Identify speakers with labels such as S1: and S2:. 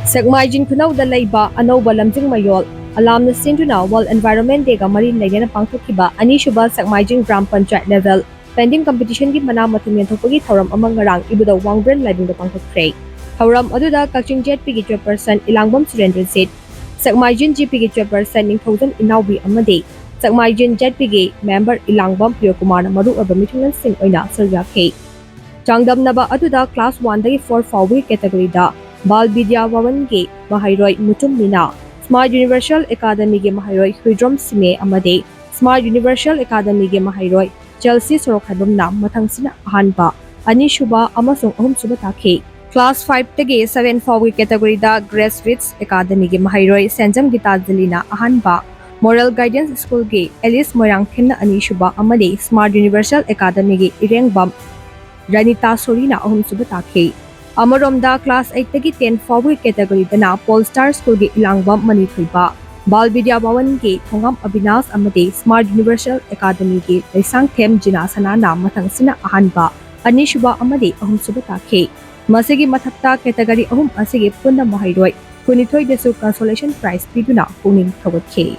S1: Sekmaijin Khunauda Leiba Anouba Lamjing Mayol Alamna Sinduna World Environment Day ga mari leina pangthokhiba Anishuba Sekmaijin Gram Panchayat Level Pending Competition gi mana mathum yenthokpagi thoram amang ngarang ibuda Wangbren Laibungda pangthokre. Thoram aduda Kaching JP gi chairperson Ilangbam Surendran Sit Sekmaijin GP gi chairperson Ningthojam Inaubi amade Sekmaijin JP gi member Ilangbam Priyakumar na maru aba mithunan sing oina sarjakhe. Changdamnaba aduda class 1 dagi 4 fawi category da Bal Vidya Bhavan ge Mahairoi Mutum Mina Smart Universal Academy ge Mahairoi Huidrom Sime amade Smart Universal Academy ge Mahairoi Chelsea Sorokhabam na mathangsina ahanba Anishuba amasung ahumsuba takhe. Class 5 tagi 7 fawi category da Grace Ritz Academy ge Mahairoi Senjam Gita Zelina ahanba Moral Guidance School ge Alice Moirang Khimna Anishuba amade Smart Universal Academy ge Irengbam Ranita Sorina ahumsuba takhe. Amaromda class 8 tagi 10 fawi category dana Polestar School ge Ilangbam Manithuiba Bal Vidya Bhavan ge Thongam Abhinas amade Smart Universal Academy ge Laisang Them Jina Sanana mathangsina ahanba Anishuba amade ahumsuba takhe. Masigi mathakta category ahum asige punna mahairoi kunithoi desu consolation prize piduna puning thawathe.